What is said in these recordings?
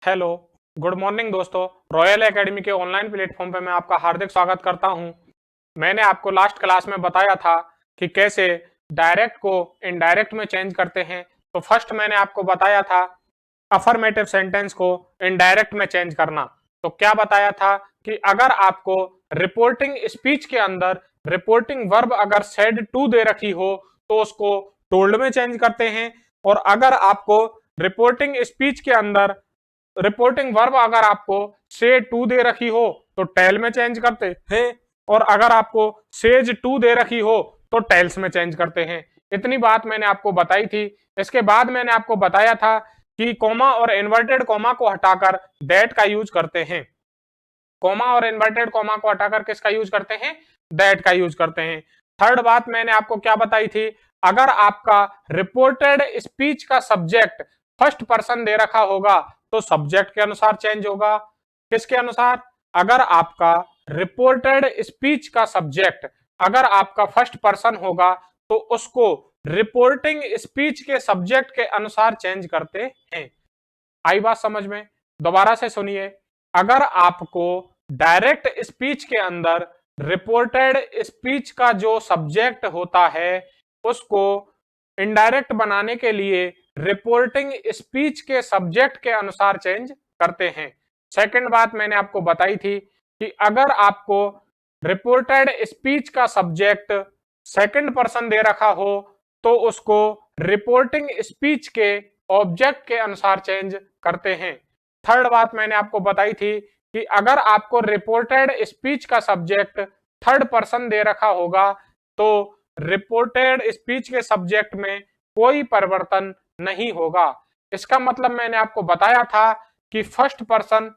Hello, good morning दोस्तों। Royal academy के online platform पे मैं आपका हार्दिक स्वागत करता हूं। मैंने आपको लास्ट क्लास में बताया था कि कैसे डायरेक्ट को इनडायरेक्ट में चेंज करते हैं। तो फर्स्ट मैंने आपको बताया था अफर्मेटिव सेंटेंस को इनडायरेक्ट में चेंज करना। तो क्या बताया था कि अगर आपको रिपोर्टिंग स्पीच के अंदर रिपोर्टिंग वर्ब अगर सेड टू दे रखी हो तो उसको टोल्ड में चेंज करते हैं, और अगर आपको रिपोर्टिंग स्पीच के अंदर रिपोर्टिंग वर्ब अगर आपको से टू दे रखी हो तो टेल में चेंज करते हैं, और अगर आपको सेज टू दे रखी हो तो टेल्स में चेंज करते हैं। इतनी बात मैंने आपको बताई थी। इसके बाद मैंने आपको बताया था कि कॉमा और इन्वर्टेड कॉमा को हटाकर दैट का यूज करते हैं। कॉमा और इन्वर्टेड कॉमा को हटाकर किसका यूज करते हैं? दैट का यूज करते हैं। थर्ड बात मैंने आपको क्या बताई थी? अगर आपका रिपोर्टेड स्पीच का सब्जेक्ट फर्स्ट पर्सन दे रखा होगा तो सब्जेक्ट के अनुसार चेंज होगा। किसके अनुसार? अगर आपका रिपोर्टेड स्पीच का सब्जेक्ट अगर आपका फर्स्ट पर्सन होगा तो उसको रिपोर्टिंग स्पीच के सब्जेक्ट के अनुसार चेंज करते हैं। आई बात समझ में? दोबारा से सुनिए। अगर आपको डायरेक्ट स्पीच के अंदर रिपोर्टेड स्पीच का जो सब्जेक्ट होता है उसको इनडायरेक्ट बनाने के लिए रिपोर्टिंग स्पीच के सब्जेक्ट के अनुसार चेंज करते हैं। सेकंड बात मैंने आपको बताई थी कि अगर आपको रिपोर्टेड स्पीच का सब्जेक्ट सेकंड पर्सन दे रखा हो तो उसको रिपोर्टिंग स्पीच के ऑब्जेक्ट के अनुसार चेंज करते हैं। थर्ड बात मैंने आपको बताई थी कि अगर आपको रिपोर्टेड स्पीच का सब्जेक्ट थर्ड पर्सन दे रखा होगा तो रिपोर्टेड स्पीच के सब्जेक्ट में कोई परिवर्तन नहीं होगा। इसका मतलब मैंने आपको बताया था कि फर्स्ट पर्सन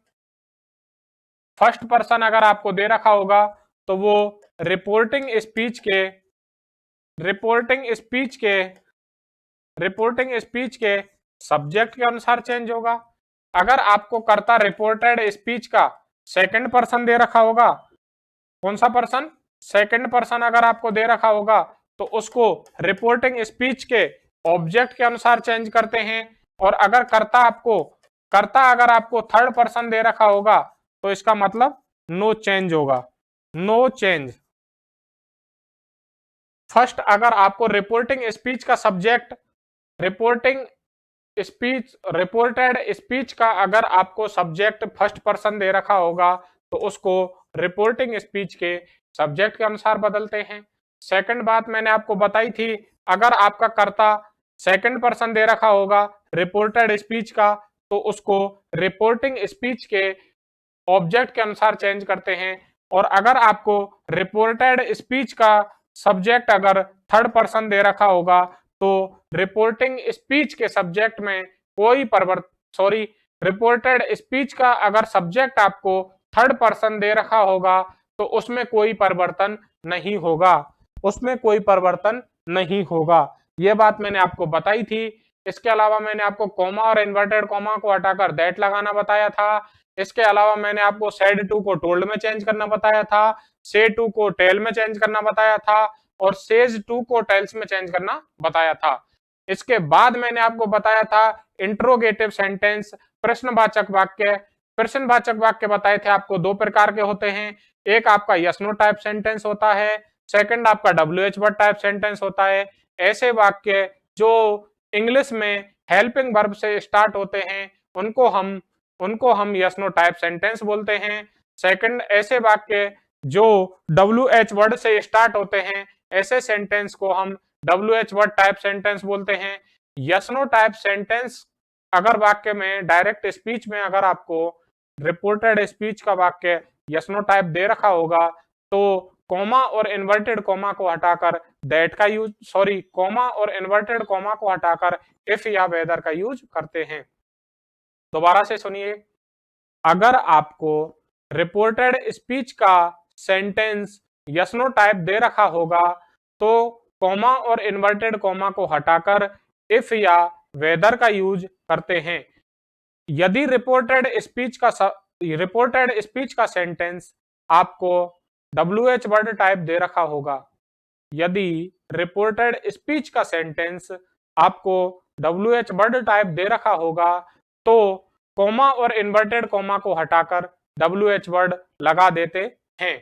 अगर आपको दे रखा होगा तो वो रिपोर्टिंग स्पीच के रिपोर्टिंग स्पीच के रिपोर्टिंग स्पीच के सब्जेक्ट के अनुसार चेंज होगा। अगर आपको कर्ता रिपोर्टेड स्पीच का सेकंड पर्सन दे रखा होगा, कौन सा पर्सन? सेकंड पर्सन अगर आपको दे रखा होगा तो उसको रिपोर्टिंग स्पीच के ऑब्जेक्ट के अनुसार चेंज करते हैं। और अगर कर्ता अगर आपको थर्ड पर्सन दे रखा होगा तो इसका मतलब नो चेंज होगा। No change. फर्स्ट अगर आपको रिपोर्टिंग स्पीच का सब्जेक्ट रिपोर्टिंग रिपोर्टेड स्पीच का अगर आपको सब्जेक्ट फर्स्ट पर्सन दे रखा होगा तो उसको रिपोर्टिंग स्पीच के सब्जेक्ट के अनुसार बदलते हैं। सेकंड बात मैंने आपको बताई थी, अगर आपका कर्ता सेकंड पर्सन दे रखा होगा रिपोर्टेड स्पीच का तो उसको रिपोर्टिंग स्पीच के ऑब्जेक्ट के अनुसार चेंज करते हैं। और अगर आपको रिपोर्टेड स्पीच का सब्जेक्ट अगर थर्ड पर्सन दे रखा होगा तो रिपोर्टिंग स्पीच के सब्जेक्ट में कोई परिवर्तन सॉरी रिपोर्टेड स्पीच का अगर सब्जेक्ट आपको थर्ड पर्सन दे रखा होगा तो उसमें कोई परिवर्तन नहीं होगा। उसमें कोई परिवर्तन नहीं होगा। यह बात मैंने आपको बताई थी। इसके अलावा मैंने आपको कॉमा और इन्वर्टेड कॉमा को हटाकर दैट लगाना बताया था। इसके अलावा मैंने आपको सेड टू को टोल्ड में चेंज करना बताया था, से टू को टेल में चेंज करना बताया था, और सेज टू को टेल्स में चेंज करना बताया था। इसके बाद मैंने आपको बताया था इंट्रोगेटिव सेंटेंस, प्रश्नवाचक वाक्य। प्रश्नवाचक वाक्य बताए थे आपको दो प्रकार के होते हैं। एक आपका यस नो टाइप सेंटेंस होता है, सेकंड आपका WH वर्ड टाइप सेंटेंस होता है। ऐसे वाक्य जो इंग्लिश में हेल्पिंग वर्ब से स्टार्ट होते हैं उनको हम यस नो टाइप सेंटेंस बोलते हैं। सेकंड ऐसे वाक्य जो WH वर्ड से स्टार्ट होते हैं, ऐसे सेंटेंस को हम WH वर्ड टाइप सेंटेंस बोलते हैं। यस नो टाइप सेंटेंस अगर वाक्य में डायरेक्ट स्पीच में अगर आपको रिपोर्टेड स्पीच का वाक्य यस नो टाइप दे रखा होगा तो कॉमा और इन्वर्टेड कॉमा को हटाकर दैट का यूज कॉमा और इन्वर्टेड कॉमा को हटाकर इफ या वेदर का यूज करते हैं। दोबारा से सुनिए। अगर आपको रिपोर्टेड स्पीच का सेंटेंस यस नो टाइप दे रखा होगा तो कॉमा और इन्वर्टेड कॉमा को हटाकर इफ या वेदर का यूज करते हैं। यदि रिपोर्टेड स्पीच का सेंटेंस आपको WH वर्ड टाइप दे रखा होगा, यदि रिपोर्टेड स्पीच का सेंटेंस आपको WH वर्ड टाइप दे रखा होगा तो कॉमा और इन्वर्टेड कॉमा को हटाकर WH वर्ड लगा देते हैं।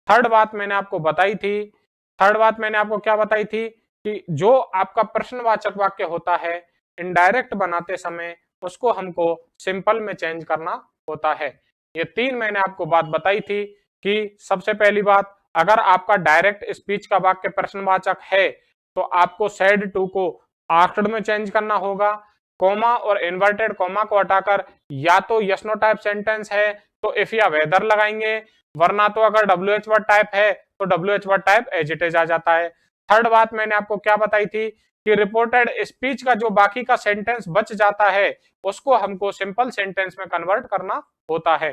थर्ड बात मैंने आपको बताई थी, थर्ड बात मैंने आपको क्या बताई थी कि जो आपका प्रश्नवाचक वाक्य होता है इनडायरेक्ट बनाते समय उसको हमको सिंपल में चेंज करना होता है। ये तीन मैंने आपको बात बताई थी कि सबसे पहली बात, अगर आपका डायरेक्ट स्पीच का वाक्य प्रश्नवाचक है तो आपको सेड टू को आस्क्ड में चेंज करना होगा। कॉमा और इन्वर्टेड कॉमा को हटाकर या तो यस नो टाइप सेंटेंस है तो इफ या वेदर लगाएंगे, वरना तो अगर WH वर्ड टाइप है तो WH word type as it is आ जाता है। थर्ड बात मैंने आपको क्या बताई थी कि रिपोर्टेड स्पीच का जो बाकी का सेंटेंस बच जाता है उसको हमको सिंपल सेंटेंस में कन्वर्ट करना होता है।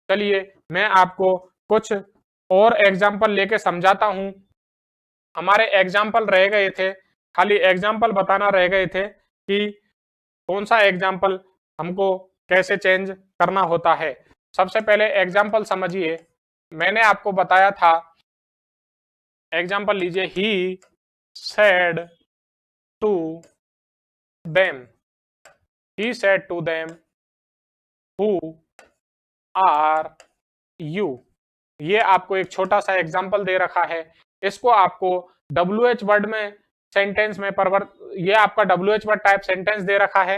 चलिए मैं आपको कुछ और एग्जाम्पल लेके समझाता हूं। हमारे एग्जाम्पल रह गए थे, खाली एग्जाम्पल बताना रह गए थे कि कौन सा एग्जाम्पल हमको कैसे चेंज करना होता है। सबसे पहले एग्जाम्पल समझिए, मैंने आपको बताया था, एग्जाम्पल लीजिए, he said to them, he said to them who are you. ये आपको एक छोटा सा एग्जाम्पल दे रखा है, इसको आपको WH वर्ड में सेंटेंस में ये आपका WH वर्ड टाइप सेंटेंस दे रखा है।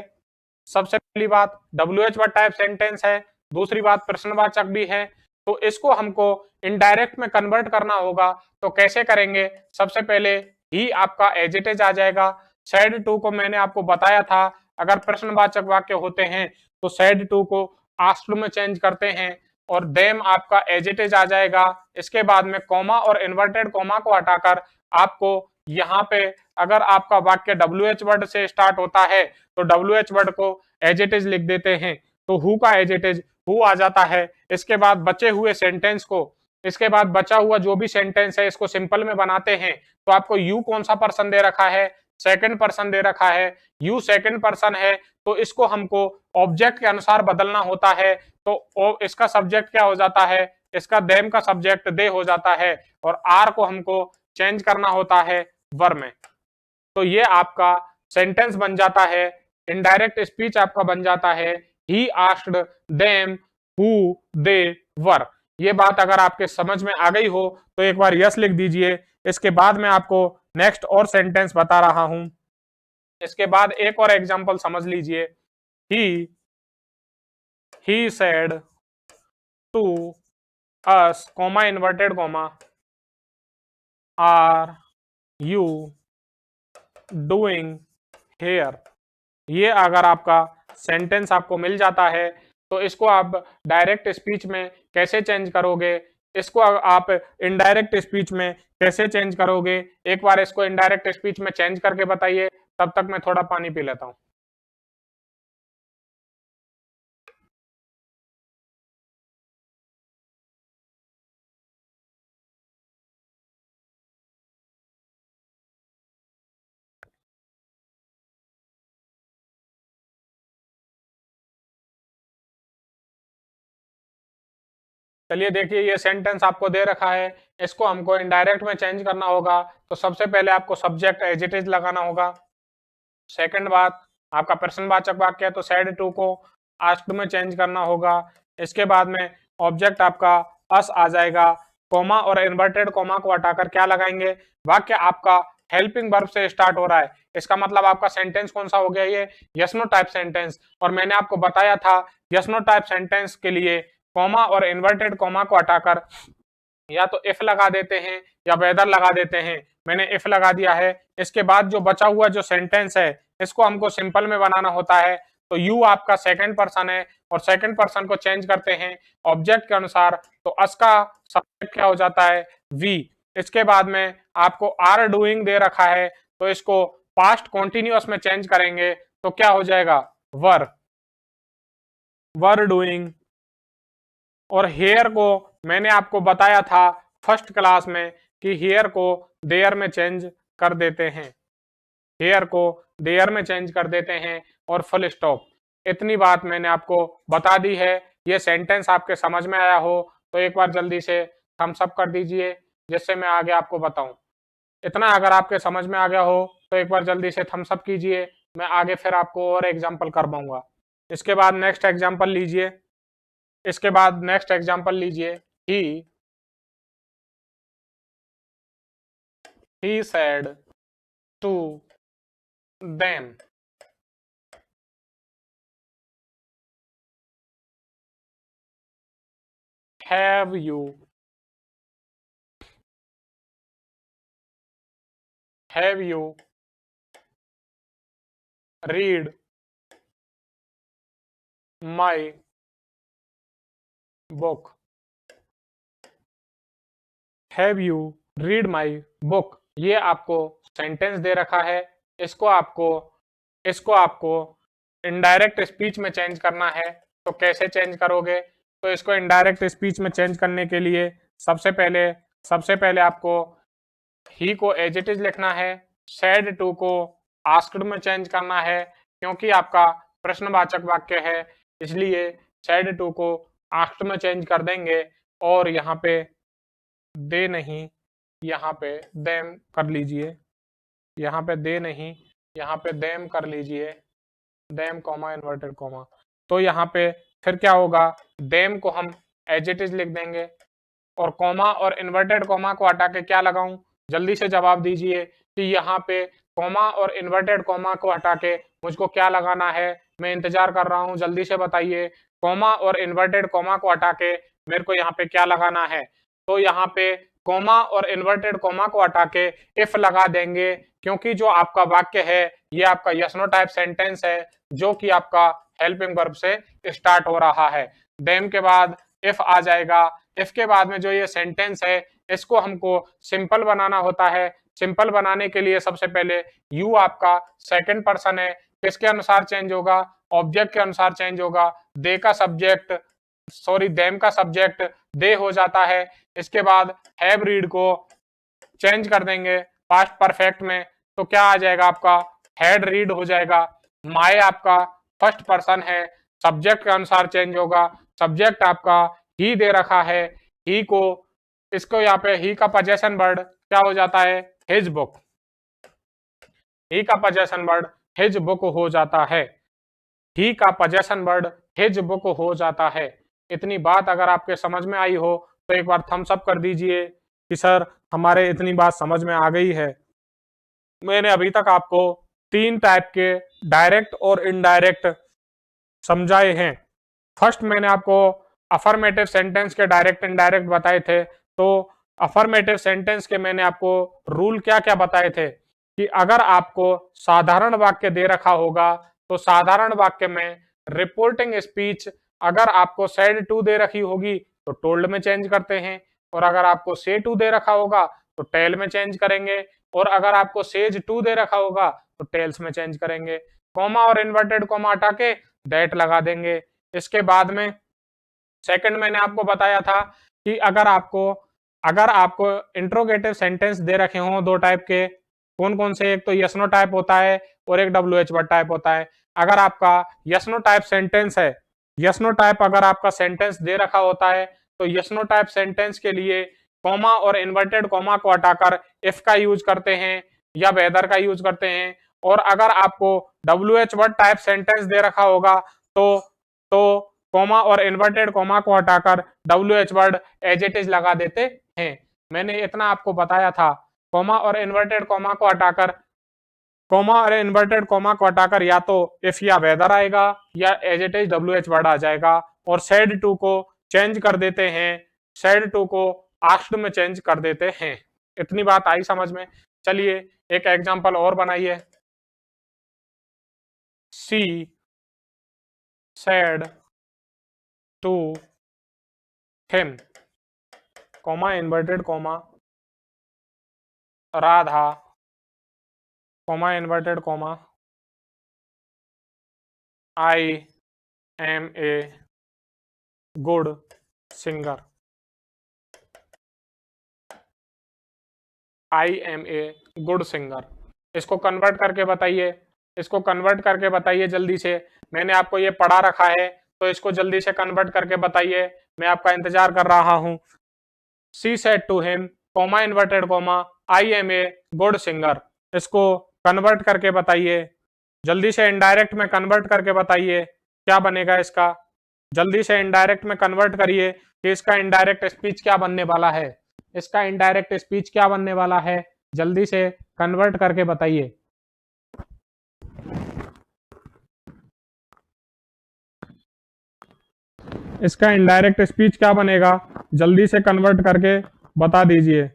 सबसे पहली बात WH वर्ड टाइप सेंटेंस है, दूसरी बात प्रश्नवाचक भी है, तो इसको हमको इनडायरेक्ट में कन्वर्ट करना होगा। तो कैसे करेंगे? सबसे पहले ही आपका एज इट इज आ जाएगा। सेड टू को मैंने आपको बताया था, अगर प्रश्नवाचक वाक्य होते हैं तो सेड टू को आस्क्ड में चेंज करते हैं और देम आपका एज इट इज आ जाएगा। इसके बाद में कॉमा और इन्वर्टेड कॉमा को हटाकर आपको यहाँ पे अगर आपका वाक्य WH वर्ड से स्टार्ट होता है तो WH वर्ड को एज इट इज लिख देते हैं, तो हु का एज इट इज हु आ जाता है। इसके बाद बचे हुए सेंटेंस को, इसके बाद बचा हुआ जो भी सेंटेंस है इसको सिंपल में बनाते हैं। तो आपको यू कौन सा पर्सन दे रखा है? सेकंड पर्सन दे रखा है, यू सेकंड पर्सन है, तो इसको हमको ऑब्जेक्ट के अनुसार बदलना होता है। तो इसका सब्जेक्ट क्या हो जाता है? इसका देम का सब्जेक्ट दे हो जाता है और आर को हमको चेंज करना होता है वर में। तो ये आपका सेंटेंस बन जाता है, इनडायरेक्ट स्पीच आपका बन जाता है, he asked them who they were. ये बात अगर आपके समझ में आ गई हो तो एक बार यस लिख दीजिए। इसके बाद मैं आपको नेक्स्ट और सेंटेंस बता रहा हूं। इसके बाद एक और एग्जांपल समझ लीजिए, he said to us comma inverted comma are you doing here. ये अगर आपका सेंटेंस आपको मिल जाता है तो इसको आप डायरेक्ट स्पीच में कैसे चेंज करोगे, इसको आप इनडायरेक्ट स्पीच में कैसे चेंज करोगे, एक बार इसको इनडायरेक्ट स्पीच में चेंज करके बताइए। तब तक मैं थोड़ा पानी पी लेता हूं। चलिए देखिए, ये सेंटेंस आपको दे रखा है, इसको हमको इनडायरेक्ट में चेंज करना होगा। तो सबसे पहले आपको सब्जेक्ट एज इट इज लगाना होगा। सेकंड बात, आपका प्रश्नवाचक वाक्य है तो सेड टू को आस्क्ड में चेंज करना होगा। इसके बाद में ऑब्जेक्ट आपका अस आ जाएगा, कॉमा और इन्वर्टेड कॉमा को हटाकर क्या लगाएंगे? वाक्य आपका हेल्पिंग वर्ब से स्टार्ट हो रहा है, इसका मतलब आपका सेंटेंस कौन सा हो गया? ये यस नो टाइप सेंटेंस। और मैंने आपको बताया था यस नो टाइप सेंटेंस के लिए कॉमा और इन्वर्टेड कॉमा को हटाकर या तो इफ लगा देते हैं या वेदर लगा देते हैं। मैंने इफ लगा दिया है। इसके बाद जो बचा हुआ जो सेंटेंस है इसको हमको सिंपल में बनाना होता है। तो यू आपका सेकंड पर्सन है और सेकंड पर्सन को चेंज करते हैं ऑब्जेक्ट के अनुसार, तो अस का सब्जेक्ट क्या हो जाता है? वी। इसके बाद में आपको आर डूइंग दे रखा है तो इसको पास्ट कॉन्टिन्यूअस में चेंज करेंगे तो क्या हो जाएगा? वर, वर डूइंग। और हेयर को मैंने आपको बताया था फर्स्ट क्लास में कि हेयर को देयर में चेंज कर देते हैं, हेयर को देयर में चेंज कर देते हैं और फुल स्टॉप। इतनी बात मैंने आपको बता दी है। ये सेंटेंस आपके समझ में आया हो तो एक बार जल्दी से थम्स अप कर दीजिए जिससे मैं आगे आपको बताऊं। इतना अगर आपके समझ में आ गया हो तो एक बार जल्दी से थम्स अप कीजिए, मैं आगे फिर आपको और एग्जाम्पल कर पाऊंगा। इसके बाद नेक्स्ट एग्जांपल लीजिए, इसके बाद नेक्स्ट एग्जांपल लीजिए, he said to them, have you read my book? Have you read my book, ये आपको सेंटेंस दे रखा है। इसको आपको इनडायरेक्ट स्पीच में चेंज करना है। तो कैसे चेंज करोगे? तो इसको इनडायरेक्ट स्पीच में चेंज करने के लिए सबसे पहले आपको ही को एज इट इज लिखना है, सेड टू को आस्क्ड में चेंज करना है, क्योंकि आपका प्रश्नवाचक वाक्य है, इसलिए सेड टू को आस्क्ड में चेंज कर देंगे। और यहाँ पे दे नहीं, यहाँ पे देम कर लीजिए, यहाँ पे दे नहीं, यहाँ पे देम कर लीजिए, देम कॉमा इन्वर्टेड कॉमा। तो यहाँ पे फिर क्या होगा, देम को हम एज इट इज लिख देंगे और कॉमा और इन्वर्टेड कॉमा को हटा के क्या लगाऊं? जल्दी से जवाब दीजिए कि यहाँ पे कॉमा और इन्वर्टेड कॉमा को हटा के मुझको क्या लगाना है? मैं इंतजार कर रहा हूँ, जल्दी से बताइए। कॉमा और इन्वर्टेड कॉमा को हटा के मेरे को यहाँ पे क्या लगाना है? तो यहाँ पे कॉमा और इन्वर्टेड कॉमा को हटा के इफ लगा देंगे, क्योंकि जो आपका वाक्य है ये आपका यस नो टाइप सेंटेंस है, जो कि आपका हेल्पिंग वर्ब से स्टार्ट हो रहा है। देम के बाद इफ आ जाएगा। इफ के बाद में जो ये सेंटेंस है इसको हमको सिंपल बनाना होता है। सिंपल बनाने के लिए सबसे पहले यू आपका सेकंड पर्सन है, किसके अनुसार चेंज होगा? ऑब्जेक्ट के अनुसार चेंज होगा। दे का सब्जेक्ट, सॉरी देम का सब्जेक्ट दे हो जाता है। इसके बाद हैव रीड को चेंज कर देंगे पास्ट परफेक्ट में, तो क्या आ जाएगा आपका? हैड रीड हो जाएगा। माय आपका फर्स्ट पर्सन है, सब्जेक्ट के अनुसार चेंज होगा। सब्जेक्ट आपका ही दे रखा है, ही को इसको यहाँ पे ही का पोजेशन वर्ड क्या हो जाता है? His book. ही का पोजेशन वर्ड हिज बुक हो जाता है। ही का पोजेशन वर्ड हिज बुक हो जाता है। इतनी बात अगर आपके समझ में आई हो तो एक बार थम्स अप कर दीजिए कि सर हमारे इतनी बात समझ में आ गई है। मैंने अभी तक आपको 3 टाइप के डायरेक्ट और इनडायरेक्ट समझाए हैं। फर्स्ट मैंने आपको अफर्मेटिव सेंटेंस के डायरेक्ट इनडायरेक्ट बताए थे। तो अफर्मेटिव सेंटेंस के मैंने आपको रूल क्या क्या बताए थे कि अगर आपको साधारण वाक्य दे रखा होगा तो साधारण वाक्य में रिपोर्टिंग स्पीच अगर आपको सेड टू दे रखी होगी तो टोल्ड में चेंज करते हैं, और अगर आपको से टू दे रखा होगा तो टेल में चेंज करेंगे, और अगर आपको सेज टू दे रखा होगा तो टेल्स में चेंज करेंगे। कॉमा और इन्वर्टेड कॉमा हटा के दैट लगा देंगे। इसके बाद में सेकंड मैंने आपको बताया था कि अगर आपको इंट्रोगेटिव सेंटेंस दे रखे हों 2 टाइप के, कौन कौन से? एक तो यस नो टाइप होता है और एक WH वर्ड टाइप होता है। अगर आपका यस नो टाइप सेंटेंस है, यस नो टाइप अगर आपका सेंटेंस दे रखा होता है तो यस नो टाइप सेंटेंस के लिए कॉमा और इन्वर्टेड कॉमा को हटाकर इफ का यूज करते हैं या वेदर का यूज करते हैं। और अगर आपको WH वर्ड टाइप सेंटेंस दे रखा होगा तो कॉमा और इन्वर्टेड कॉमा को हटाकर WH word as it is लगा देते हैं। मैंने इतना आपको बताया था। कॉमा और इन्वर्टेड कॉमा को हटाकर या तो इफ या वेदर आएगा या as it is WH word आ जाएगा। और सेड टू को चेंज कर देते हैं, सेड टू को आस्क्ड में चेंज कर देते हैं। इतनी बात आई समझ में? चलिए एक एग्जांपल और बनाइए। She said to him, comma inverted comma Radha, comma inverted comma I am a good singer. I am a good singer. इसको कन्वर्ट करके बताइए, इसको कन्वर्ट करके बताइए जल्दी से। मैंने आपको ये पढ़ा रखा है तो इसको जल्दी से कन्वर्ट करके बताइए, मैं आपका इंतजार कर रहा हूं। She said to him, comma inverted comma I am a good singer. इसको कन्वर्ट करके बताइए जल्दी से, इनडायरेक्ट में कन्वर्ट करके बताइए। क्या बनेगा इसका, जल्दी से इनडायरेक्ट में कन्वर्ट करिए कि इसका इनडायरेक्ट स्पीच क्या बनने वाला है, इसका इनडायरेक्ट स्पीच क्या बनने वाला है, जल्दी से कन्वर्ट करके बताइए। इसका इनडायरेक्ट स्पीच क्या बनेगा, जल्दी से कन्वर्ट करके बता दीजिए।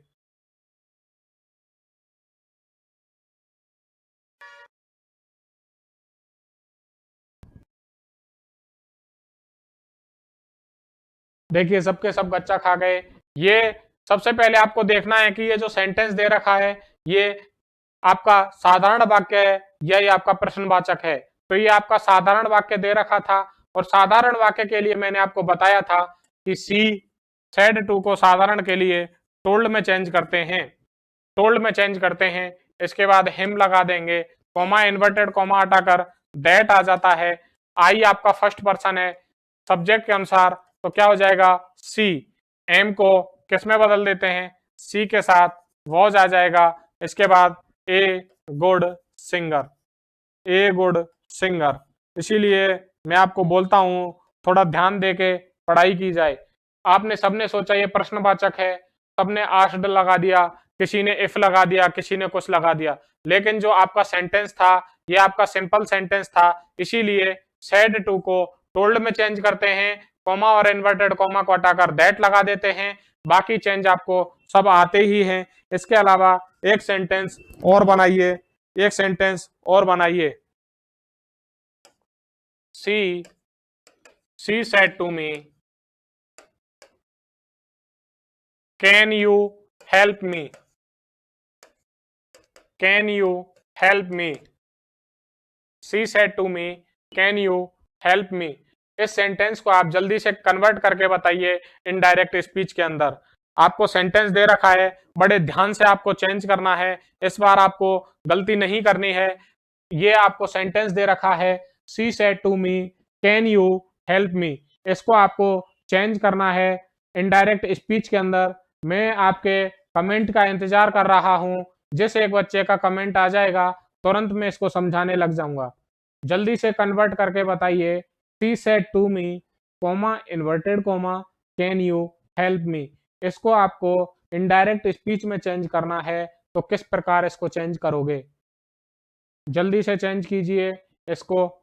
देखिए सबके सब बच्चा खा गए। ये सबसे पहले आपको देखना है कि ये जो सेंटेंस दे रखा है ये आपका साधारण वाक्य है या ये आपका प्रश्नवाचक है। तो ये आपका साधारण वाक्य दे रखा था और साधारण वाक्य के लिए मैंने आपको बताया था कि सी सेड टू को साधारण के लिए टोल्ड में चेंज करते हैं, टोल्ड में चेंज करते हैं। इसके बाद हिम लगा देंगे, कॉमा इन्वर्टेड कॉमा हटाकर दैट आ जाता है। आई आपका फर्स्ट पर्सन है सब्जेक्ट के अनुसार, तो क्या हो जाएगा सी। एम को किस में बदल देते हैं, सी के साथ वॉज आ जाएगा। इसके बाद ए गुड सिंगर, ए गुड सिंगर। इसीलिए मैं आपको बोलता हूं थोड़ा ध्यान दे के पढ़ाई की जाए। आपने सबने सोचा ये प्रश्नवाचक है, सबने आस्क्ड लगा दिया, किसी ने इफ लगा दिया, किसी ने कुछ लगा दिया, लेकिन जो आपका सेंटेंस था ये आपका सिंपल सेंटेंस था। इसीलिए सेड टू को टोल्ड में चेंज करते हैं, कॉमा और इन्वर्टेड कॉमा को हटाकर दैट लगा देते हैं। बाकी चेंज आपको सब आते ही हैं। इसके अलावा एक सेंटेंस और बनाइए, एक सेंटेंस और बनाइए। she said to me, can you help me, can you help me, she said to me, can you help me। इस सेंटेंस को आप जल्दी से कन्वर्ट करके बताइए इनडायरेक्ट स्पीच के अंदर। आपको सेंटेंस दे रखा है, बड़े ध्यान से आपको चेंज करना है, इस बार आपको गलती नहीं करनी है। ये आपको सेंटेंस दे रखा है she said to me, can you help me, इसको आपको चेंज करना है इनडायरेक्ट स्पीच के अंदर। मैं आपके कमेंट का इंतजार कर रहा हूं, जिस एक बच्चे का कमेंट आ जाएगा तुरंत मैं इसको समझाने लग जाऊंगा। जल्दी से कन्वर्ट करके बताइए she said to me, comma inverted comma can you help me. इसको आपको इनडायरेक्ट स्पीच में चेंज करना है, तो किस प्रकार इसको चेंज करोगे, जल्दी से चेंज कीजिए इसको,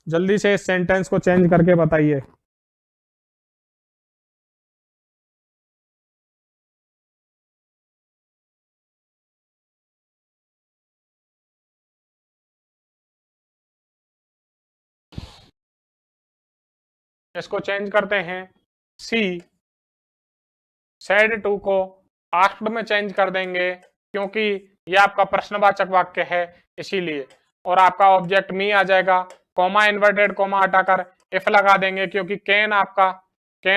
जल्दी से इस सेंटेंस को चेंज करके बताइए। इसको चेंज करते हैं, सी सेड टू को आस्क्ड में चेंज कर देंगे क्योंकि ये आपका प्रश्नवाचक वाक्य है इसीलिए। और आपका ऑब्जेक्ट मी आ जाएगा, कॉमा इन्वर्टेड कॉमा हटाकर इफ लगा देंगे क्योंकि कैन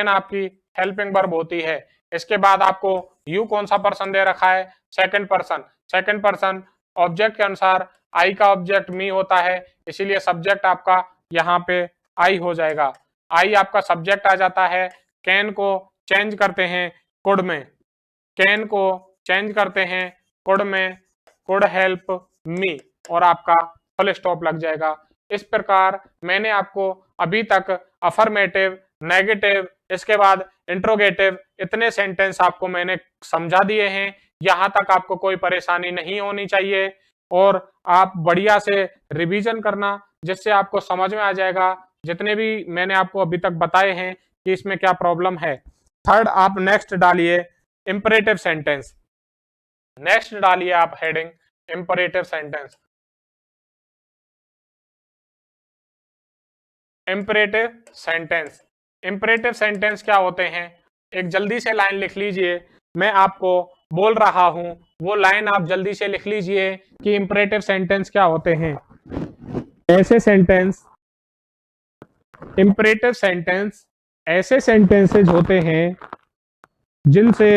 आपकी हेल्पिंग वर्ब होती है। इसके बाद आपको यू कौन सा पर्सन दे रखा है, second person. Second person object के अनुसार आई का ऑब्जेक्ट मी होता है, इसीलिए सब्जेक्ट आपका यहाँ पे आई हो जाएगा। आई आपका सब्जेक्ट आ जाता है। कैन को चेंज करते हैं कुड में, कैन को चेंज करते हैं कुड में, कुड हेल्प मी, और आपका फुल स्टॉप लग जाएगा। इस प्रकार मैंने आपको अभी तक अफर्मेटिव, नेगेटिव, इसके बाद इंट्रोगेटिव, इतने सेंटेंस आपको मैंने समझा दिए हैं। यहां तक आपको कोई परेशानी नहीं होनी चाहिए और आप बढ़िया से रिवीजन करना, जिससे आपको समझ में आ जाएगा जितने भी मैंने आपको अभी तक बताए हैं कि इसमें क्या प्रॉब्लम है। थर्ड आप नेक्स्ट डालिए इंपरेटिव सेंटेंस, नेक्स्ट डालिए आप heading imperative sentence. Imperative sentence, imperative sentence क्या होते हैं, एक जल्दी से लाइन लिख लीजिए, मैं आपको बोल रहा हूं वो लाइन आप जल्दी से लिख लीजिए कि इंपरेटिव सेंटेंस क्या होते हैं। ऐसे सेंटेंस, इंपरेटिव सेंटेंस ऐसे सेंटेंसेज होते हैं जिनसे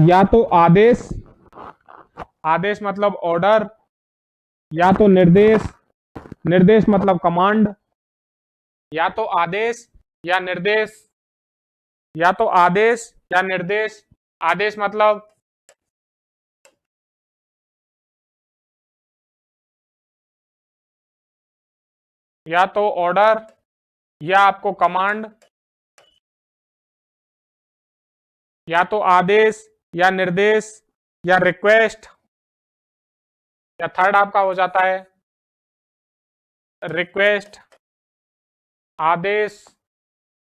या तो आदेश, आदेश मतलब ऑर्डर, या तो निर्देश, निर्देश मतलब कमांड, या तो आदेश या निर्देश, या तो आदेश या निर्देश। आदेश मतलब या तो ऑर्डर, या आपको कमांड, या तो आदेश या निर्देश या रिक्वेस्ट, या थर्ड आपका हो जाता है रिक्वेस्ट, आदेश,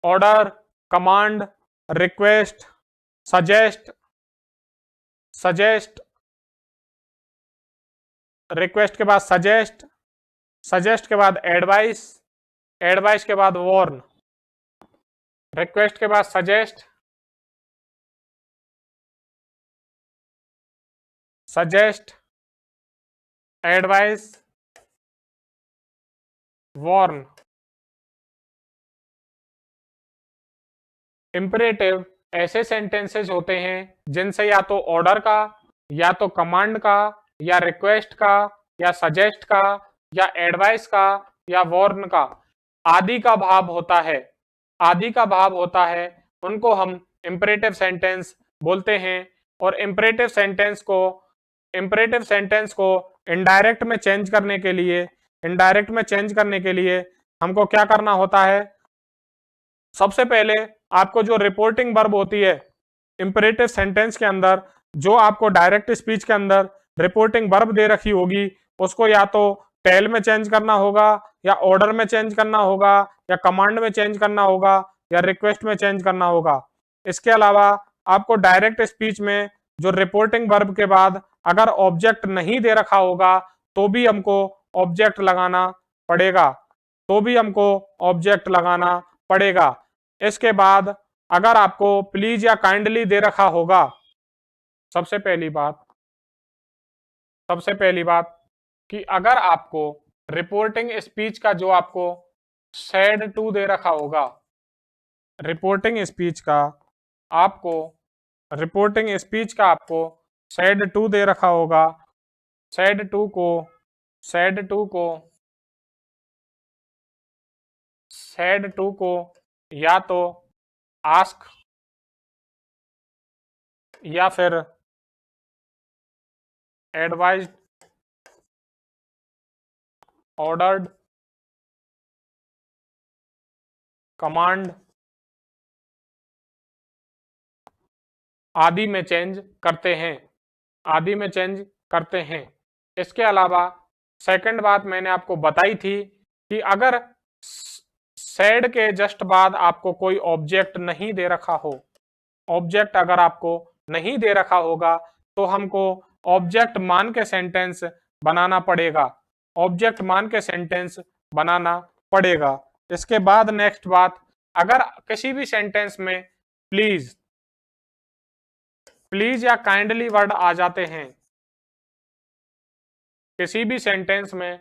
order, command, request, suggest, suggest, request के बाद सजेस्ट, सजेस्ट के बाद एडवाइस, एडवाइस के बाद वार्न, रिक्वेस्ट के बाद suggest, suggest, advice, warn. Imperative ऐसे सेंटेंसेस होते हैं जिनसे या तो ऑर्डर का, या तो कमांड का, या रिक्वेस्ट का, या सजेस्ट का, या एडवाइस का, या वार्न का आदि का भाव होता है, आदि का भाव होता है, उनको हम इंपरेटिव सेंटेंस बोलते हैं। और इंपरेटिव सेंटेंस को इनडायरेक्ट में चेंज करने के लिए, इनडायरेक्ट में चेंज करने के लिए हमको क्या करना होता है? सबसे पहले आपको जो रिपोर्टिंग वर्ब होती है इंपरेटिव सेंटेंस के अंदर, जो आपको डायरेक्ट स्पीच के अंदर रिपोर्टिंग वर्ब दे रखी होगी, उसको या तो टेल में चेंज करना होगा, या ऑर्डर में चेंज करना होगा, या कमांड में चेंज करना होगा, या रिक्वेस्ट में चेंज करना होगा। इसके अलावा आपको डायरेक्ट स्पीच में जो रिपोर्टिंग वर्ब के बाद अगर ऑब्जेक्ट नहीं दे रखा होगा तो भी हमको ऑब्जेक्ट लगाना पड़ेगा, तो भी हमको ऑब्जेक्ट लगाना पड़ेगा। इसके बाद अगर आपको प्लीज या काइंडली दे रखा होगा, सबसे पहली बात कि अगर आपको रिपोर्टिंग स्पीच का जो आपको सेड टू दे रखा होगा, रिपोर्टिंग स्पीच का आपको सेड टू दे रखा होगा, सेड टू को या तो आस्क या फिर एडवाइज्ड, ऑर्डर्ड, कमांड आदि में चेंज करते हैं, इसके अलावा सेकंड बात मैंने आपको बताई थी कि अगर सेड के जस्ट बाद आपको कोई ऑब्जेक्ट नहीं दे रखा हो, ऑब्जेक्ट अगर आपको नहीं दे रखा होगा तो हमको ऑब्जेक्ट मान के सेंटेंस बनाना पड़ेगा, ऑब्जेक्ट मान के सेंटेंस बनाना पड़ेगा। इसके बाद नेक्स्ट बात, अगर किसी भी सेंटेंस में प्लीज या काइंडली वर्ड आ जाते हैं, किसी भी सेंटेंस में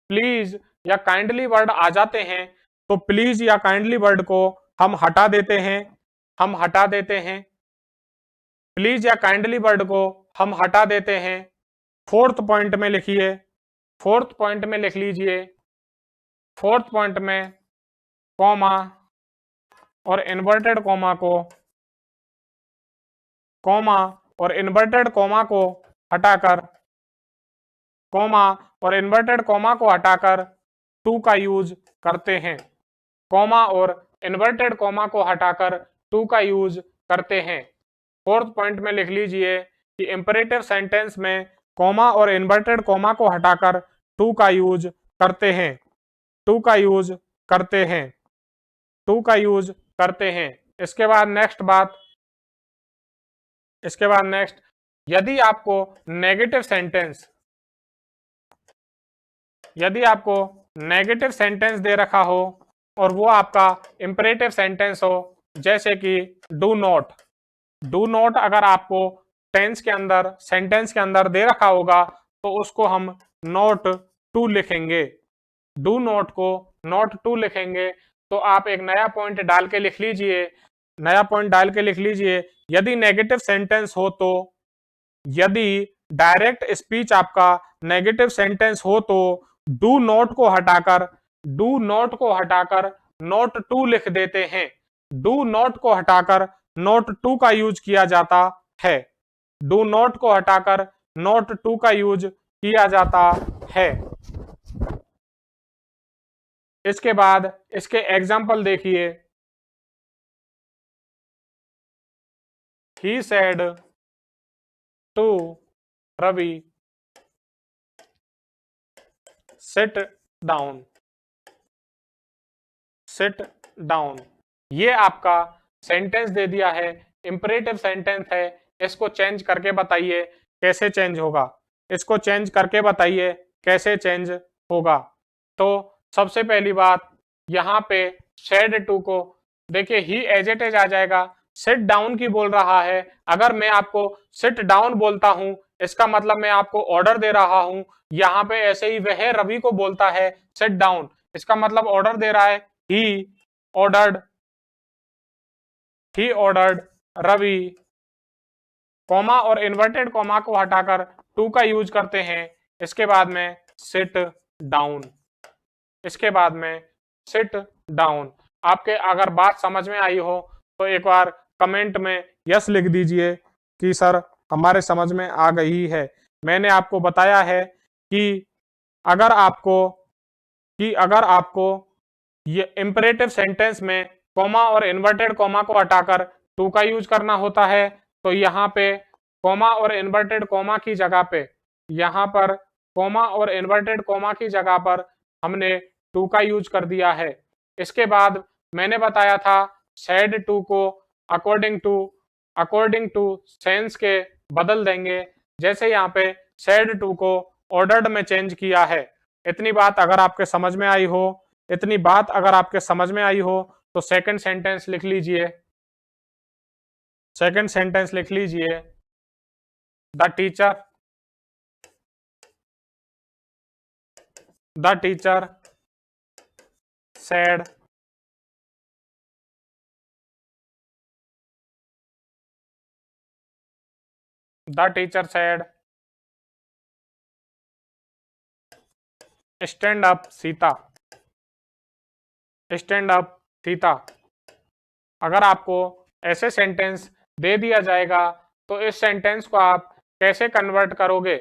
प्लीज या काइंडली वर्ड आ जाते हैं तो प्लीज या काइंडली वर्ड को हम हटा देते हैं, प्लीज या काइंडली वर्ड को हम हटा देते हैं। फोर्थ पॉइंट में लिख लीजिए, फोर्थ पॉइंट में कॉमा और इन्वर्टेड कॉमा हटाकर टू का यूज करते हैं, कॉमा और इन्वर्टेड कॉमा को हटाकर टू का यूज करते हैं। फोर्थ पॉइंट में लिख लीजिए कि इंपरेटिव सेंटेंस में कॉमा और इन्वर्टेड कॉमा को हटाकर टू का यूज करते हैं। इसके बाद नेक्स्ट, यदि आपको नेगेटिव सेंटेंस दे रखा हो और वो आपका इंपरेटिव सेंटेंस हो, जैसे कि डू नॉट अगर आपको सेंटेंस के अंदर दे रखा होगा तो उसको हम नॉट टू लिखेंगे, डू नॉट को नॉट टू लिखेंगे। तो आप एक नया पॉइंट डाल के लिख लीजिए, यदि नेगेटिव सेंटेंस हो तो, यदि डायरेक्ट स्पीच आपका नेगेटिव सेंटेंस हो तो डू नॉट को हटाकर नॉट टू लिख देते हैं, डू नॉट को हटाकर नॉट टू का यूज किया जाता है, डू नॉट को हटाकर नॉट टू का यूज किया जाता है। इसके बाद इसके एग्जाम्पल देखिए, he said to Ravi sit down, sit down. ये आपका सेंटेंस दे दिया है, इंपरेटिव सेंटेंस है। इसको चेंज करके बताइए कैसे चेंज होगा, इसको चेंज करके बताइए कैसे चेंज होगा। तो सबसे पहली बात, यहाँ पे शेड टू को देखिए ही एज इट इज आ जाएगा, सिट डाउन की बोल रहा है। अगर मैं आपको सिट डाउन बोलता हूं, इसका मतलब मैं आपको ऑर्डर दे रहा हूं। यहाँ पे ऐसे ही वह रवि को बोलता है सिट डाउन, इसका मतलब ऑर्डर दे रहा है, he ordered, he ordered Ravi, comma और इन्वर्टेड कॉमा को हटाकर टू का यूज करते हैं। इसके बाद में सिट डाउन, इसके बाद में सिट डाउन। आपके अगर बात समझ में आई हो तो एक बार कमेंट में यस लिख दीजिए कि सर हमारे समझ में आ गई है। मैंने आपको बताया है कि अगर आपको ये इंपरेटिव सेंटेंस में कॉमा और इन्वर्टेड कॉमा को हटाकर टू का यूज करना होता है, तो यहाँ पे कॉमा और इन्वर्टेड कॉमा की जगह पे, यहाँ पर कॉमा और इन्वर्टेड कॉमा की जगह पर हमने टू का यूज कर दिया है। इसके बाद मैंने बताया था सेड टू को अकॉर्डिंग टू सेंस के बदल देंगे, जैसे यहाँ पे सेड टू को ऑर्डर्ड में चेंज किया है। इतनी बात अगर आपके समझ में आई हो, इतनी बात अगर आपके समझ में आई हो तो सेकंड सेंटेंस लिख लीजिए, सेकंड सेंटेंस लिख लीजिए, the teacher said the teacher said stand up Sita, stand up Sita. अगर आपको ऐसे सेंटेंस दे दिया जाएगा तो इस सेंटेंस को आप कैसे कन्वर्ट करोगे,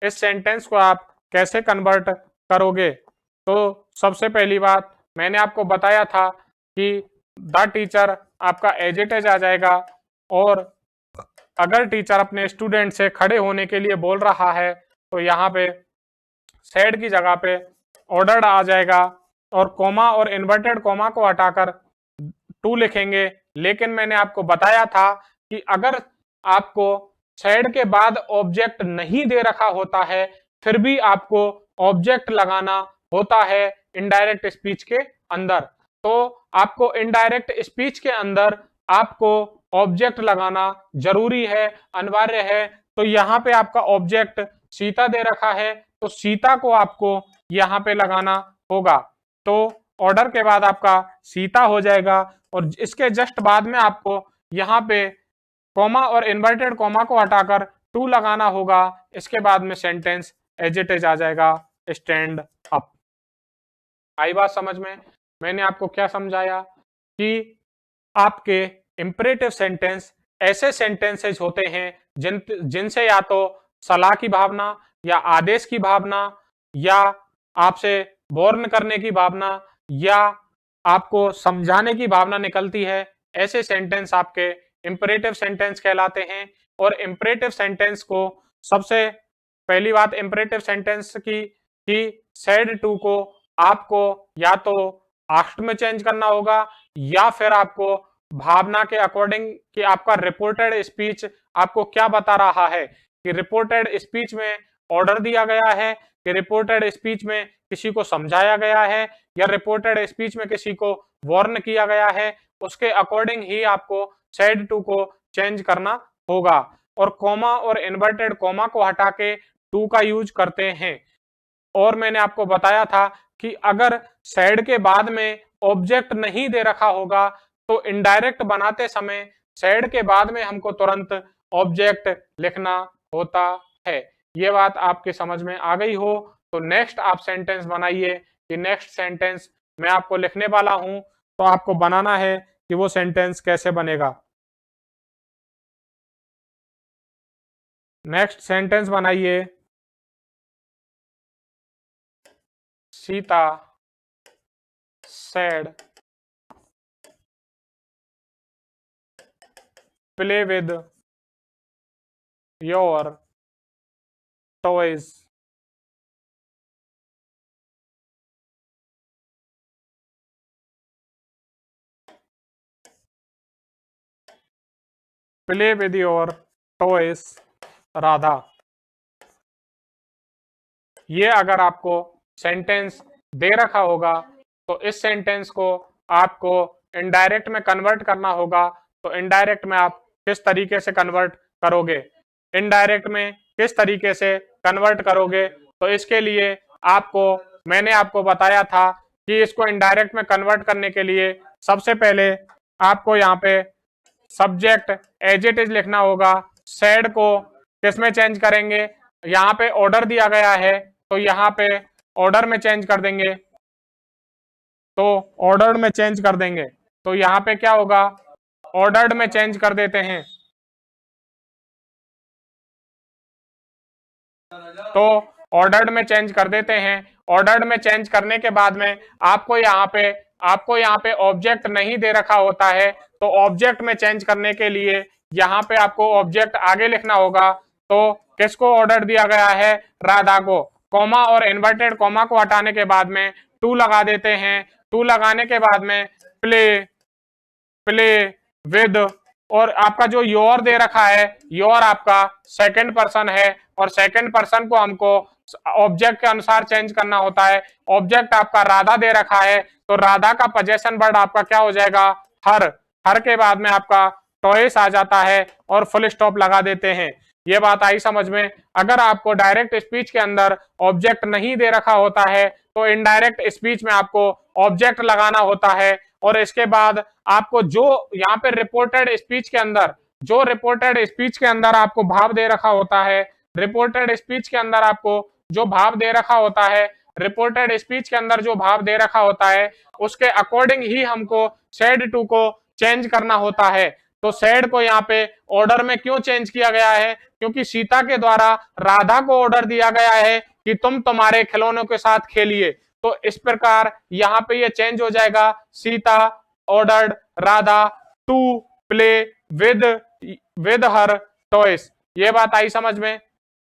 इस सेंटेंस को आप कैसे कन्वर्ट करोगे? तो सबसे पहली बात मैंने आपको बताया था कि द टीचर आपका एज इट इज आ जाएगा, और अगर टीचर अपने स्टूडेंट से खड़े होने के लिए बोल रहा है तो यहाँ पे सेड की जगह पे ऑर्डर्ड आ जाएगा, और कॉमा और इन्वर्टेड कॉमा को हटाकर टू लिखेंगे। लेकिन मैंने आपको बताया था कि अगर आपको सेड के बाद ऑब्जेक्ट नहीं दे रखा होता है, फिर भी आपको ऑब्जेक्ट लगाना होता है इनडायरेक्ट स्पीच के अंदर। तो आपको इनडायरेक्ट स्पीच के अंदर आपको ऑब्जेक्ट लगाना जरूरी है, अनिवार्य है। तो यहाँ पे आपका ऑब्जेक्ट सीता दे रखा है, तो सीता को आपको यहाँ पे लगाना होगा। तो ऑर्डर के बाद आपका सीता हो जाएगा, और इसके जस्ट बाद में आपको यहाँ पे कॉमा और इन्वर्टेड कॉमा को हटाकर टू लगाना होगा। इसके बाद में सेंटेंस एज इट इज आ जाएगा, स्टैंड अप। आई बात समझ में? मैंने आपको क्या समझाया कि आपके इंपरेटिव सेंटेंस ऐसे सेंटेंसेज होते हैं जिनसे या तो सलाह की भावना या आदेश की भावना या आपसे वार्न करने की भावना या आपको समझाने की भावना निकलती है। ऐसे सेंटेंस आपके इंपरेटिव सेंटेंस कहलाते हैं। और इंपरेटिव सेंटेंस को सबसे पहली बात इंपरेटिव सेंटेंस की कि सेड टू को आपको या तो आस्क्ड में चेंज करना होगा, या फिर आपको भावना के अकॉर्डिंग कि आपका रिपोर्टेड स्पीच आपको क्या बता रहा है, कि रिपोर्टेड स्पीच में ऑर्डर दिया गया है, कि रिपोर्टेड स्पीच में किसी को समझाया गया है, या रिपोर्टेड स्पीच में किसी को वार्न किया गया है, उसके अकॉर्डिंग ही आपको सेड टू को चेंज करना होगा। और कॉमा और इन्वर्टेड कॉमा को हटा के टू का यूज करते हैं। और मैंने आपको बताया था कि अगर सेड के बाद में ऑब्जेक्ट नहीं दे रखा होगा तो इनडायरेक्ट बनाते समय सेड के बाद में हमको तुरंत ऑब्जेक्ट लिखना होता है। ये बात आपके समझ में आ गई हो तो नेक्स्ट आप सेंटेंस बनाइए, कि नेक्स्ट सेंटेंस मैं आपको लिखने वाला हूं, तो आपको बनाना है कि वो सेंटेंस कैसे बनेगा। नेक्स्ट सेंटेंस बनाइए, Sita sad, play with your toys, play with your toys Radha. ये अगर आपको सेंटेंस दे रखा होगा तो इस सेंटेंस को आपको इनडायरेक्ट में कन्वर्ट करना होगा। तो इनडायरेक्ट में आप किस तरीके से कन्वर्ट करोगे, इनडायरेक्ट में किस तरीके से कन्वर्ट करोगे, तो इसके लिए मैंने आपको बताया था कि इसको इनडायरेक्ट में कन्वर्ट करने के लिए सबसे पहले आपको यहाँ पे सब्जेक्ट एज इट इज लिखना होगा। सैड को किसमें चेंज करेंगे, यहाँ पे ऑर्डर दिया गया है तो यहाँ पे ऑर्डर में चेंज कर देंगे, तो ऑर्डर में चेंज कर देंगे। तो यहाँ पे क्या होगा, ऑर्डर्ड में चेंज कर देते हैं। तो ऑर्डर्ड में चेंज कर देते हैं। ऑर्डर्ड में चेंज करने के बाद में आपको यहाँ पे ऑब्जेक्ट नहीं दे रखा होता है, तो ऑब्जेक्ट में चेंज करने के लिए यहाँ पे आपको ऑब्जेक्ट आगे लिखना होगा। तो किसको ऑर्डर दिया गया है, राधा को। कॉमा और इन्वर्टेड कॉमा को हटाने के बाद में टू लगा देते हैं। टू लगाने के बाद में प्ले विद, और आपका जो योर दे रखा है, योर आपका सेकंड पर्सन है और सेकंड पर्सन को हमको ऑब्जेक्ट के अनुसार चेंज करना होता है। ऑब्जेक्ट आपका राधा दे रखा है तो राधा का पोजेशन वर्ड आपका क्या हो जाएगा, हर। हर के बाद में आपका टॉयस आ जाता है और फुल स्टॉप लगा देते हैं। ये बात आई समझ में। अगर आपको डायरेक्ट स्पीच के अंदर ऑब्जेक्ट नहीं दे रखा होता है तो इनडायरेक्ट स्पीच में आपको ऑब्जेक्ट लगाना होता है। और इसके बाद आपको जो यहाँ पे रिपोर्टेड स्पीच के अंदर, जो रिपोर्टेड स्पीच के अंदर आपको भाव दे रखा होता है, रिपोर्टेड स्पीच के अंदर आपको जो भाव दे रखा होता है, रिपोर्टेड स्पीच के अंदर जो भाव दे रखा होता है उसके अकॉर्डिंग ही हमको सेड टू को चेंज करना होता है। तो सेड को यहाँ पे ऑर्डर में क्यों चेंज किया गया है, क्योंकि सीता के द्वारा राधा को ऑर्डर दिया गया है कि तुम तुम्हारे खिलौनों के साथ खेलिए। तो इस प्रकार यहाँ पे ये चेंज हो जाएगा, Sita ordered Radha to play with her toys. ये बात आई समझ में।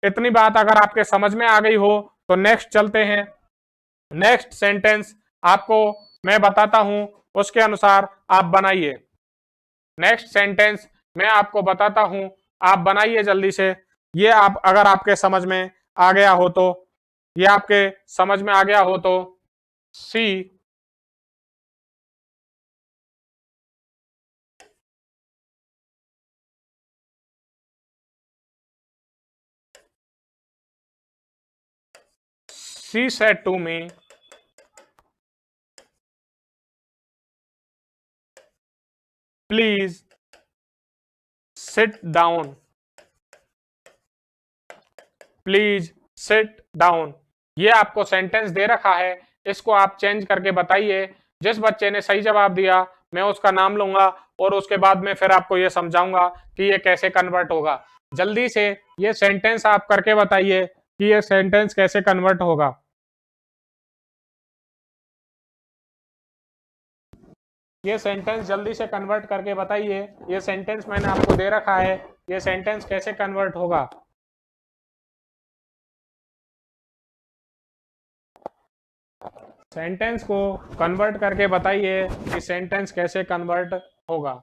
इतनी बात अगर आपके समझ में आ गई हो तो नेक्स्ट चलते हैं। नेक्स्ट सेंटेंस आपको मैं बताता हूं, उसके अनुसार आप बनाइए। नेक्स्ट सेंटेंस मैं आपको बताता हूं, आप बनाइए जल्दी से। ये आप अगर आपके समझ में आ गया हो तो, ये आपके समझ में आ गया हो तो सी said to me, please sit down, please sit down. ये आपको सेंटेंस दे रखा है, इसको आप चेंज करके बताइए। जिस बच्चे ने सही जवाब दिया मैं उसका नाम लूंगा और उसके बाद में फिर आपको ये समझाऊंगा कि ये कैसे कन्वर्ट होगा। जल्दी से ये सेंटेंस आप करके बताइए कि ये सेंटेंस कैसे कन्वर्ट होगा। ये सेंटेंस जल्दी से कन्वर्ट करके बताइए। ये सेंटेंस मैंने आपको दे रखा है, ये सेंटेंस कैसे कन्वर्ट होगा। सेंटेंस को कन्वर्ट करके बताइए कि सेंटेंस कैसे कन्वर्ट होगा।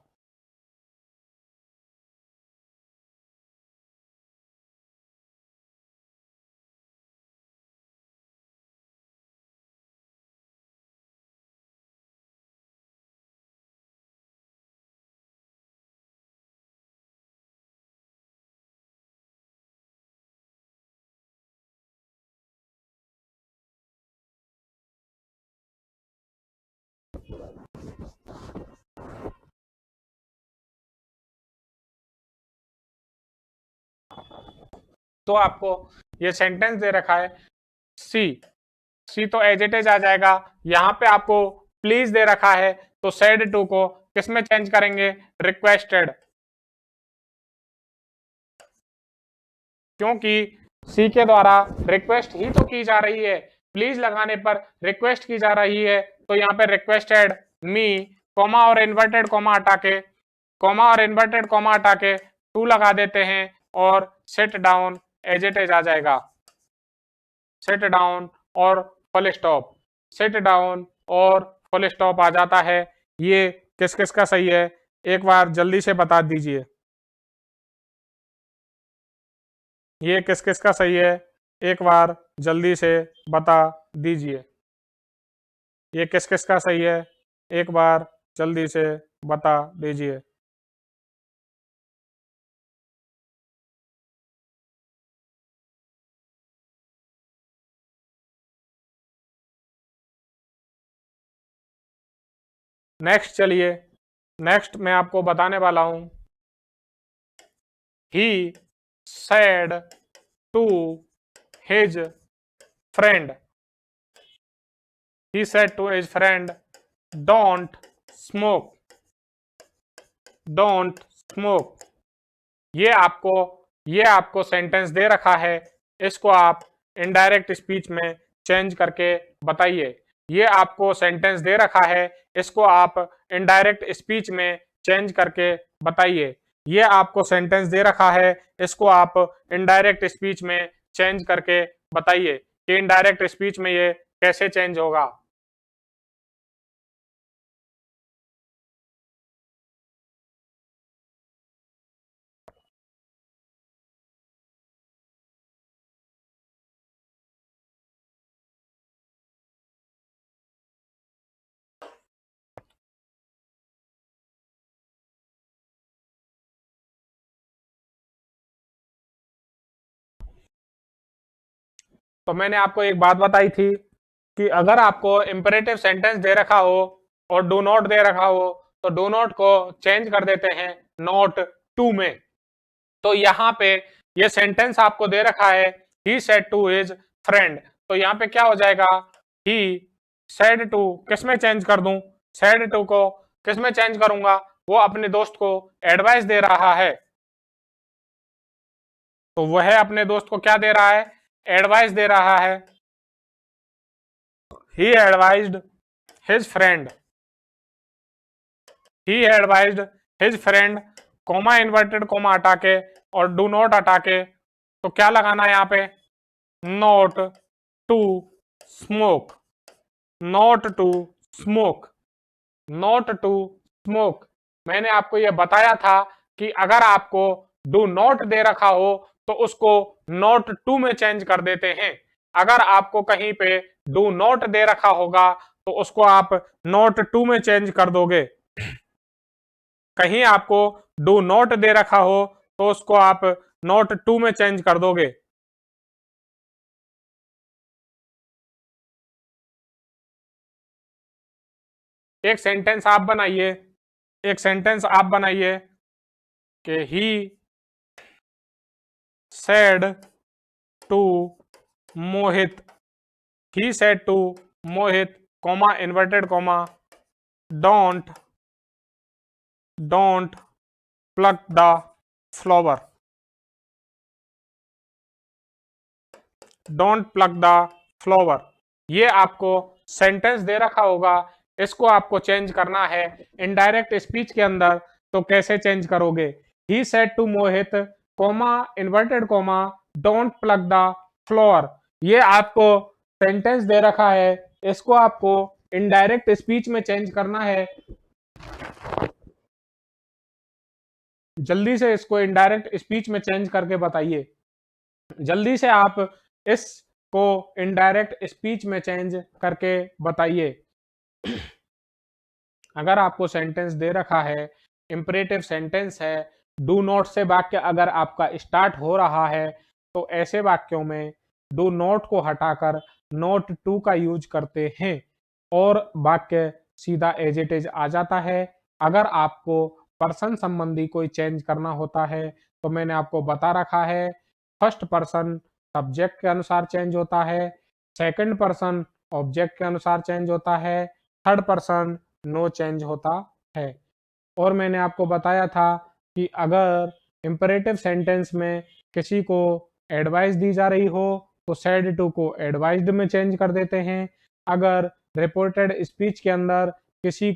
तो आपको ये सेंटेंस दे रखा है, सी तो एज इट इज आ जाएगा। यहाँ पे आपको प्लीज दे रखा है तो सेड टू को किसमें चेंज करेंगे, रिक्वेस्टेड, क्योंकि सी के द्वारा रिक्वेस्ट ही तो की जा रही है। प्लीज लगाने पर रिक्वेस्ट की जा रही है, तो यहाँ पे रिक्वेस्टेड मी कॉमा और इन्वर्टेड कॉमा हटा के 2 लगा देते हैं और set down as it is आ जाएगा। सेट डाउन और फुल स्टॉप, सेट डाउन और फुल स्टॉप आ जाता है। ये किस किस का सही है, एक बार जल्दी से बता दीजिए। ये किस किस का सही है, एक बार जल्दी से बता दीजिए। ये किस किस का सही है, एक बार जल्दी से बता दीजिए। नेक्स्ट चलिए, नेक्स्ट मैं आपको बताने वाला हूं। He said to his friend, he said to his friend, don't smoke, don't smoke। ये आपको सेंटेंस दे रखा है, इसको आप इनडायरेक्ट स्पीच में चेंज करके बताइए। ये आपको सेंटेंस दे रखा है, इसको आप इनडायरेक्ट स्पीच में चेंज करके बताइए। ये आपको सेंटेंस दे रखा है, इसको आप इनडायरेक्ट स्पीच में चेंज करके बताइए कि इनडायरेक्ट स्पीच में ये कैसे चेंज होगा। तो मैंने आपको एक बात बताई थी कि अगर आपको इंपेरेटिव सेंटेंस दे रखा हो और डू नॉट दे रखा हो, तो डू नॉट को चेंज कर देते हैं नॉट टू में। तो यहाँ पे ये सेंटेंस आपको दे रखा है, he said to his friend, तो यहाँ पे क्या हो जाएगा, ही सेड टू किस में चेंज कर दूं, सेड टू को किस में चेंज करूंगा, वो अपने दोस्त को एडवाइस दे रहा है। तो वह अपने दोस्त को क्या दे रहा है, एडवाइस दे रहा है। He advised his friend, he advised his friend, comma inverted comma हटा के और डू नॉट हटा के, तो क्या लगाना है यहाँ पे, not to smoke, not to smoke, not to smoke. मैंने आपको यह बताया था कि अगर आपको डू नॉट दे रखा हो तो उसको नॉट टू में चेंज कर देते हैं। अगर आपको कहीं पे डू नॉट दे रखा होगा तो उसको आप नॉट टू में चेंज कर दोगे। कहीं आपको डू नॉट दे रखा हो तो उसको आप नॉट टू में चेंज कर दोगे। एक सेंटेंस आप बनाइए, एक सेंटेंस आप बनाइए कि he said to Mohit, he said to Mohit, comma inverted comma, don't pluck the flower, don't pluck the flower। ये आपको सेंटेंस दे रखा होगा, इसको आपको चेंज करना है इनडायरेक्ट स्पीच के अंदर, तो कैसे चेंज करोगे, he said to Mohit, comma inverted comma, don't pluck the flower। ये आपको सेंटेंस दे रखा है, इसको आपको इनडायरेक्ट स्पीच में चेंज करना है। जल्दी से इसको इनडायरेक्ट स्पीच में चेंज करके बताइए, जल्दी से आप इसको इनडायरेक्ट स्पीच में चेंज करके बताइए। अगर आपको सेंटेंस दे रखा है, इंपरेटिव सेंटेंस है, डू नॉट से वाक्य अगर आपका स्टार्ट हो रहा है, तो ऐसे वाक्यों में डू नॉट को हटाकर नॉट टू का यूज करते हैं और वाक्य सीधा एज इट इज आ जाता है। अगर आपको पर्सन संबंधी कोई चेंज करना होता है तो मैंने आपको बता रखा है, फर्स्ट पर्सन सब्जेक्ट के अनुसार चेंज होता है, सेकंड पर्सन ऑब्जेक्ट के अनुसार चेंज होता है, थर्ड पर्सन नो चेंज होता है। और मैंने आपको बताया था कि अगर इंपरेटिव सेंटेंस में किसी को एडवाइस दी जा रही हो तो सैड टू को एडवाइज्ड में चेंज कर देते हैं। अगर रिपोर्टेड स्पीच के अंदर किसी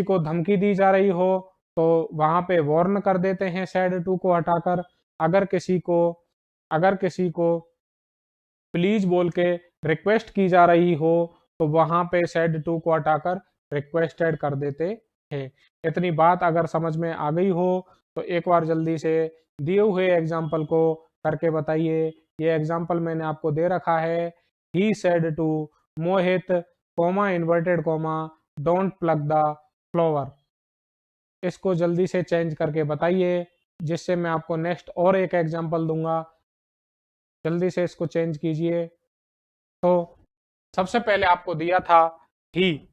को धमकी दी जा रही हो तो वहां पे वार्न कर देते हैं सैड टू को हटाकर। अगर किसी को प्लीज बोल के रिक्वेस्ट की जा रही हो तो वहां पे सैड टू को हटाकर रिक्वेस्टेड कर देते हैं। इतनी बात अगर समझ में आ गई हो तो एक बार जल्दी से दिए हुए एग्जाम्पल को करके बताइए। ये एग्जाम्पल मैंने आपको दे रखा है, he said to Mohit comma inverted comma don't plug the flower. इसको जल्दी से चेंज करके बताइए, जिससे मैं आपको नेक्स्ट और एक एग्जाम्पल दूंगा। जल्दी से इसको चेंज कीजिए। तो सबसे पहले आपको दिया था ही,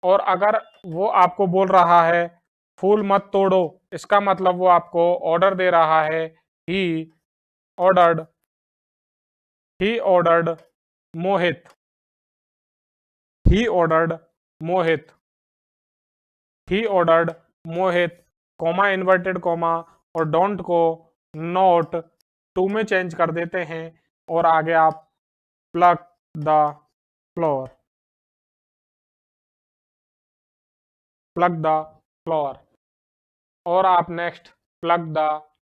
और अगर वो आपको बोल रहा है फूल मत तोड़ो, इसका मतलब वो आपको ऑर्डर दे रहा है he ordered Mohit, he ordered Mohit comma inverted comma और डोंट को नोट टू में चेंज कर देते हैं और आगे आप प्लग द फ्लावर और आप नेक्स्ट प्लग द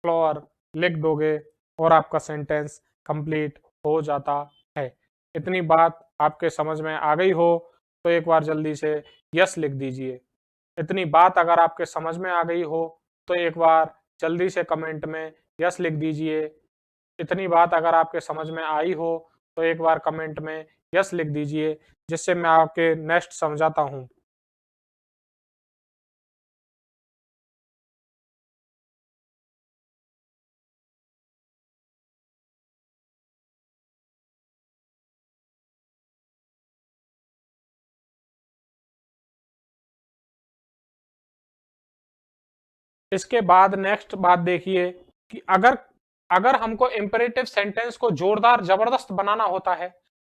फ्लावर लिख दोगे और आपका सेंटेंस कंप्लीट हो जाता है। इतनी बात आपके समझ में आ गई हो तो एक बार जल्दी से यस लिख दीजिए। इतनी बात अगर आपके समझ में आ गई हो तो एक बार जल्दी से कमेंट में यस लिख दीजिए। इतनी बात अगर आपके समझ में आई हो तो एक बार कमेंट में यस लिख दीजिए, जिससे मैं आपके नेक्स्ट समझाता हूँ। इसके बाद नेक्स्ट बात देखिए कि अगर हमको इंपेरेटिव सेंटेंस को जोरदार जबरदस्त बनाना होता है,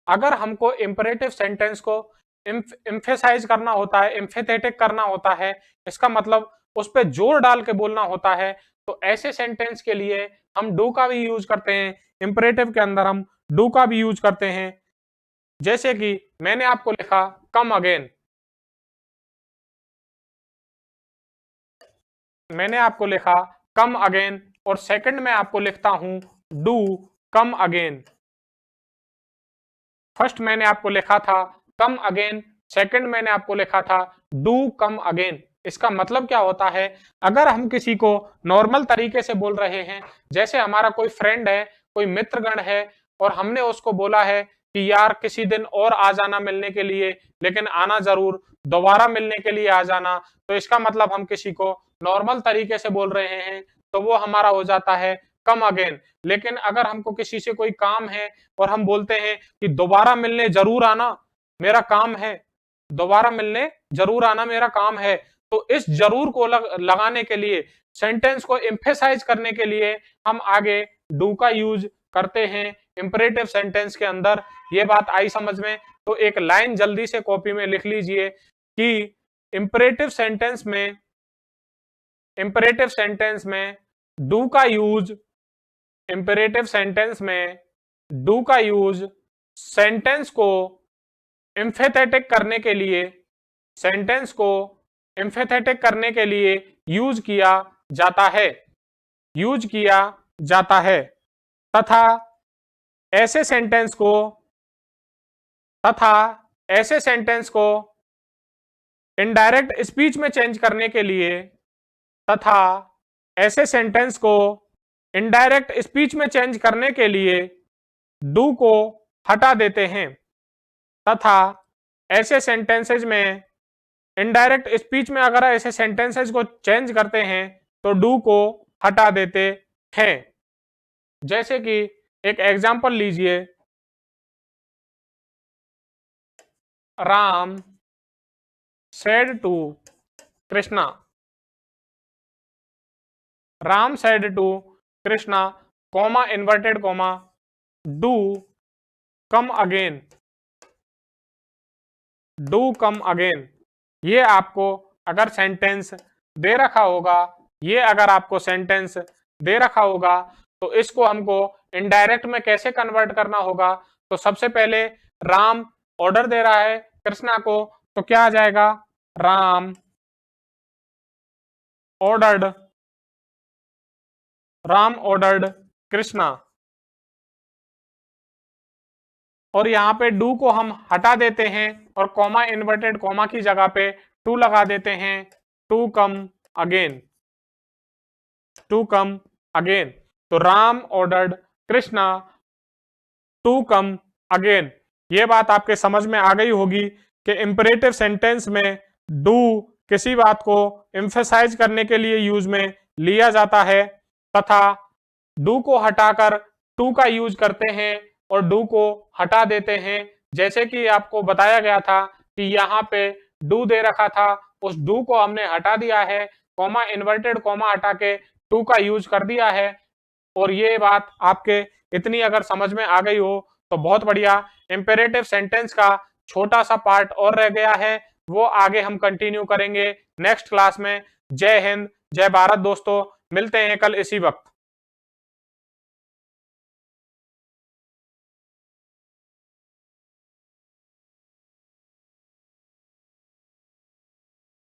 अगर हमको इंपेरेटिव सेंटेंस को एम्फेसाइज करना होता है, एम्फेथेटिक करना होता है, इसका मतलब उस पर जोर डाल के बोलना होता है, तो ऐसे सेंटेंस के लिए हम डू का भी यूज करते हैं। इंपेरेटिव के अंदर हम डू का भी यूज करते हैं। जैसे कि मैंने आपको लिखा कम अगेन, मैंने आपको लिखा कम अगेन और सेकंड में आपको लिखता हूं डू कम अगेन। फर्स्ट मैंने आपको लिखा था कम अगेन, सेकंड मैंने आपको लिखा था डू कम अगेन। इसका मतलब क्या होता है, अगर हम किसी को नॉर्मल तरीके से बोल रहे हैं, जैसे हमारा कोई फ्रेंड है, कोई मित्रगण है, और हमने उसको बोला है कि यार किसी दिन और आ जाना मिलने के लिए, लेकिन आना जरूर, दोबारा मिलने के लिए आ जाना, तो इसका मतलब हम किसी को नॉर्मल तरीके से बोल रहे हैं, तो वो हमारा हो जाता है कम अगेन। लेकिन अगर हमको किसी से कोई काम है और हम बोलते हैं कि दोबारा मिलने जरूर आना, मेरा काम है, दोबारा मिलने जरूर आना मेरा काम है, तो इस जरूर को लगाने के लिए, सेंटेंस को एम्फेसाइज करने के लिए हम आगे डू का यूज करते हैं इंपेरेटिव सेंटेंस के अंदर। ये बात आई समझ में? तो एक लाइन जल्दी से कॉपी में लिख लीजिए कि इंपेरेटिव सेंटेंस में डू का यूज, इंपेरेटिव सेंटेंस में डू का यूज सेंटेंस को एम्फेथेटिक करने के लिए, सेंटेंस को एम्फेथेटिक करने के लिए यूज किया जाता है, तथा ऐसे सेंटेंस को इनडायरेक्ट स्पीच में चेंज करने के लिए, तथा ऐसे सेंटेंस को इनडायरेक्ट स्पीच में चेंज करने के लिए डू को हटा देते हैं, तथा ऐसे सेंटेंसेज में इनडायरेक्ट स्पीच में अगर ऐसे सेंटेंसेज को चेंज करते हैं तो डू को हटा देते हैं। जैसे कि एक एग्जांपल लीजिए, Ram said to Krishna, Ram said to Krishna comma inverted comma do come again, do come again. ये आपको अगर सेंटेंस दे रखा होगा, ये अगर आपको सेंटेंस दे रखा होगा तो इसको हमको इनडायरेक्ट में कैसे कन्वर्ट करना होगा, तो सबसे पहले राम ऑर्डर दे रहा है कृष्णा को, तो क्या आ जाएगा, राम ऑर्डर्ड कृष्णा। और यहाँ पे डू को हम हटा देते हैं और कॉमा इन्वर्टेड कॉमा की जगह पे टू लगा देते हैं, टू कम अगेन, तो Ram ordered Krishna to come again. ये बात आपके समझ में आ गई होगी कि इंपरेटिव सेंटेंस में डू किसी बात को एम्फेसाइज करने के लिए यूज में लिया जाता है, तथा डू को हटाकर टू का यूज करते हैं और डू को हटा देते हैं। जैसे कि आपको बताया गया था कि यहाँ पे डू दे रखा था, उस डू को हमने हटा दिया है, कॉमा इन्वर्टेड कॉमा हटा के टू का यूज कर दिया है। और ये बात आपके इतनी अगर समझ में आ गई हो तो बहुत बढ़िया। इंपेरेटिव सेंटेंस का छोटा सा पार्ट और रह गया है, वो आगे हम कंटिन्यू करेंगे नेक्स्ट क्लास में। जय हिंद, जय भारत दोस्तों, मिलते हैं कल इसी वक्त।